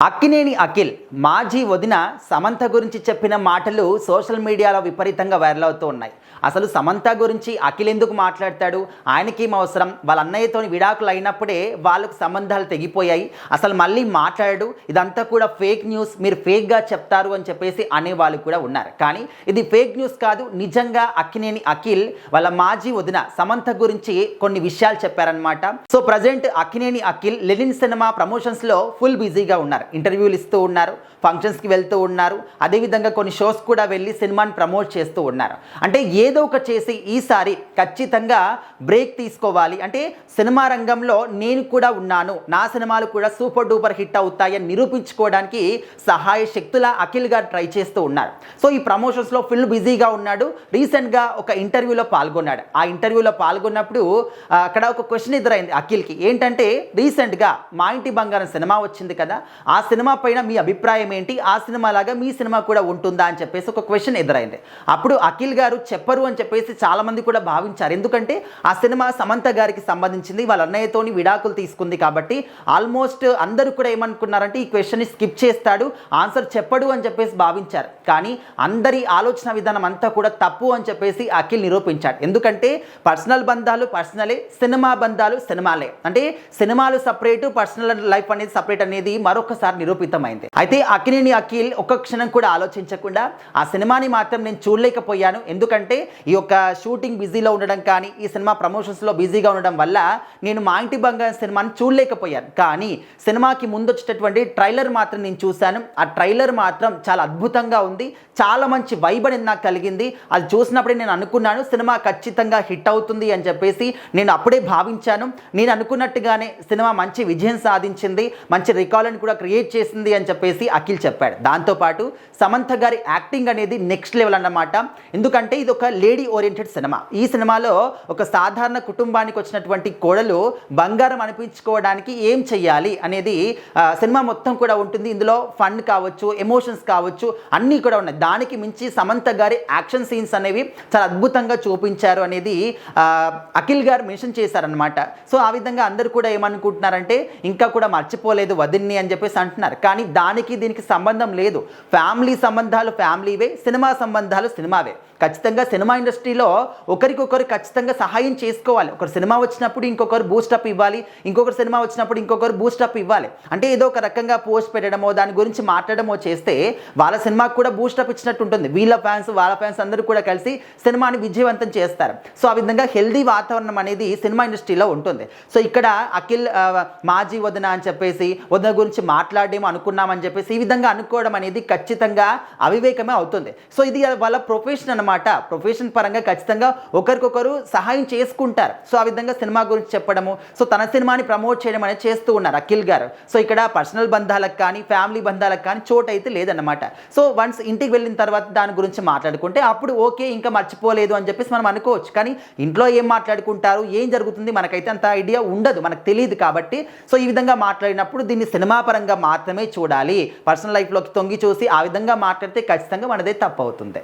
అక్కినేని అఖిల్ మాజీ వదిన సమంత గురించి చెప్పిన మాటలు సోషల్ మీడియాలో విపరీతంగా వైరల్ అవుతూ ఉన్నాయి. అసలు సమంత గురించి అఖిల్ ఎందుకు మాట్లాడతాడు? ఆయనకేం అవసరం? వాళ్ళ అన్నయ్యతో విడాకులు అయినప్పుడే వాళ్ళకు సంబంధాలు తెగిపోయాయి, అసలు మళ్ళీ మాట్లాడాడు, ఇదంతా కూడా ఫేక్ న్యూస్, మీరు ఫేక్గా చెప్తారు అని చెప్పేసి అనేవాళ్ళు కూడా ఉన్నారు. కానీ ఇది ఫేక్ న్యూస్ కాదు, నిజంగా అక్కినేని అఖిల్ వాళ్ళ మాజీ వదిన సమంత గురించి కొన్ని విషయాలు చెప్పారనమాట. So present Akkineni Akhil Lenin సినిమా ప్రమోషన్స్లో ఫుల్ బిజీగా ఉన్నారు. ఇంటర్వ్యూలు ఇస్తూ ఉన్నారు, ఫంక్షన్స్కి వెళ్తూ ఉన్నారు, అదేవిధంగా కొన్ని షోస్ కూడా వెళ్ళి సినిమాని ప్రమోట్ చేస్తూ ఉన్నారు. అంటే ఏదో ఒక చేసి ఈసారి ఖచ్చితంగా బ్రేక్ తీసుకోవాలి, అంటే సినిమా రంగంలో నేను కూడా ఉన్నాను, నా సినిమాలు కూడా సూపర్ డూపర్ హిట్ అవుతాయని నిరూపించుకోవడానికి సహాయ శక్తుల అఖిల్ గారు ట్రై చేస్తూ ఉన్నారు. సో ఈ ప్రమోషన్స్లో ఫుల్ బిజీగా ఉన్నాడు. రీసెంట్గా ఒక ఇంటర్వ్యూలో పాల్గొన్నాడు. ఆ ఇంటర్వ్యూలో పాల్గొన్నప్పుడు అక్కడ ఒక క్వశ్చన్ ఎదురైంది అఖిల్కి. ఏంటంటే రీసెంట్గా మా ఇంటి బంగారం సినిమా వచ్చింది కదా, ఆ సినిమా పైన మీ అభిప్రాయం ఏంటి? ఆ సినిమా లాగా మీ సినిమా కూడా ఉంటుందా అని చెప్పేసి ఒక క్వశ్చన్ ఎదురైంది. అప్పుడు అఖిల్ గారు చెప్పరు అని చెప్పేసి చాలామంది కూడా భావించారు. ఎందుకంటే ఆ సినిమా సమంత గారికి సంబంధించింది, వాళ్ళ అన్నయ్యతోని విడాకులు తీసుకుంది కాబట్టి ఆల్మోస్ట్ అందరూ కూడా ఏమనుకున్నారంటే ఈ క్వశ్చన్ని స్కిప్ చేస్తాడు, ఆన్సర్ చెప్పడు అని చెప్పేసి భావించారు. కానీ అందరి ఆలోచన విధానం అంతా కూడా తప్పు అని చెప్పేసి అఖిల్ నిరూపించాడు. ఎందుకంటే పర్సనల్ బంధాలు పర్సనలే, సినిమా బంధాలు సినిమాలే. అంటే సినిమాలు సపరేటు, పర్సనల్ లైఫ్ అనేది సపరేట్ అనేది మరొకసారి నిరూపితమైంది. అయితే అక్కినేని అఖిల్ ఒక్క క్షణం కూడా ఆలోచించకుండా ఆ సినిమాని మాత్రం నేను చూడలేకపోయాను, ఎందుకంటే ఈ యొక్క షూటింగ్ బిజీలో ఉండడం కానీ ఈ సినిమా ప్రమోషన్స్లో బిజీగా ఉండడం వల్ల నేను మా ఇంటి బంగారం సినిమాని చూడలేకపోయాను. కానీ సినిమాకి ముందు వచ్చేటటువంటి ట్రైలర్ మాత్రం నేను చూశాను. ఆ ట్రైలర్ మాత్రం చాలా అద్భుతంగా ఉంది, చాలా మంచి వైబ్ అనేది నాకు కలిగింది. అది చూసినప్పుడే నేను అనుకున్నాను సినిమా ఖచ్చితంగా హిట్ అవుతుంది అని చెప్పేసి నేను అప్పుడే భావించాను. నేను అనుకున్నట్టుగానే సినిమా మంచి విజయం సాధించింది, మంచి రికార్డులను కూడా క్రియేట్ చేసింది అని చెప్పేసి అఖిల్ చెప్పాడు. దాంతోపాటు సమంత గారి యాక్టింగ్ అనేది నెక్స్ట్ లెవెల్ అన్నమాట. ఎందుకంటే ఇది ఒక లేడీ ఓరియంటెడ్ సినిమా. ఈ సినిమాలో ఒక సాధారణ కుటుంబానికి వచ్చినటువంటి కోడలు బంగారం అనిపించుకోవడానికి ఏం చెయ్యాలి అనేది సినిమా మొత్తం కూడా ఉంటుంది. ఇందులో ఫన్ కావచ్చు, ఎమోషన్స్ కావచ్చు, అన్నీ కూడా ఉన్నాయి. దానికి మించి సమంత గారి యాక్షన్ సీన్స్ అనేవి చాలా అద్భుతంగా చూపించారు అనేది అఖిల్ గారు మెన్షన్ చేశారనమాట. సో ఆ విధంగా అందరూ కూడా ఏమనుకుంటున్నారంటే ఇంకా కూడా మర్చిపోలేదు వదిన్ని అని చెప్పేసి అంటున్నారు. కానీ దానికి దీనికి సంబంధం లేదు. ఫ్యామిలీ సంబంధాలు ఫ్యామిలీవే, సినిమా సంబంధాలు సినిమావే. ఖచ్చితంగా సినిమా ఇండస్ట్రీలో ఒకరికొకరు ఖచ్చితంగా సహాయం చేసుకోవాలి. ఒకరు సినిమా వచ్చినప్పుడు ఇంకొకరు బూస్టప్ ఇవ్వాలి, ఇంకొకరు సినిమా వచ్చినప్పుడు ఇంకొకరు బూస్టప్ ఇవ్వాలి. అంటే ఏదో ఒక రకంగా పోస్ట్ పెట్టడమో దాని గురించి మాట్లాడమో చేస్తే వాళ్ళ సినిమాకు కూడా బూస్టప్ ఇచ్చినట్టు ఉంటుంది. వీళ్ళ ఫ్యాన్స్ వాళ్ళ ఫ్యాన్స్ అందరూ కూడా కలిసి సినిమాని విజయవంతం చేస్తారు. సో ఆ విధంగా హెల్దీ వాతావరణం అనేది సినిమా ఇండస్ట్రీలో ఉంటుంది. సో ఇక్కడ అఖిల్ మాజీ వదిన అని చెప్పేసి వదిన గురించి మాట్లాడేమో అనుకున్నామని చెప్పేసి ఈ విధంగా అనుకోవడం అనేది ఖచ్చితంగా అవివేకమే అవుతుంది. సో ఇది వాళ్ళ ప్రొఫెషన్ అన్నమాట. ప్రొఫెషన్ పరంగా ఖచ్చితంగా ఒకరికొకరు సహాయం చేసుకుంటారు. సో ఆ విధంగా సినిమా గురించి చెప్పడము, సో తన సినిమాని ప్రమోట్ చేయడం అనేది చేస్తూ ఉన్నారు అఖిల్ గారు. సో ఇక్కడ పర్సనల్ బంధాలకు కానీ ఫ్యామిలీ బంధాలకు కానీ చోటు అయితే లేదన్నమాట. సో వన్స్ ఇంటికి వెళ్ళిన తర్వాత దాని గురించి మాట్లాడుకుంటే అప్పుడు ఓకే, ఇంకా మర్చిపోలేదు అని చెప్పేసి మనం అనుకోవచ్చు. కానీ ఇంట్లో ఏం మాట్లాడుకుంటారు, ఏం జరుగుతుంది మనకైతే అంత ఐడియా ఉండదు, మనకు తెలియదు. కాబట్టి సో ఈ విధంగా మాట్లాడినప్పుడు దీన్ని సినిమా పరంగా మాత్రమే చూడాలి. పర్సనల్ లైఫ్లోకి తొంగి చూసి ఆ విధంగా మాట్లాడితే ఖచ్చితంగా మనదే తప్పు అవుతుంది.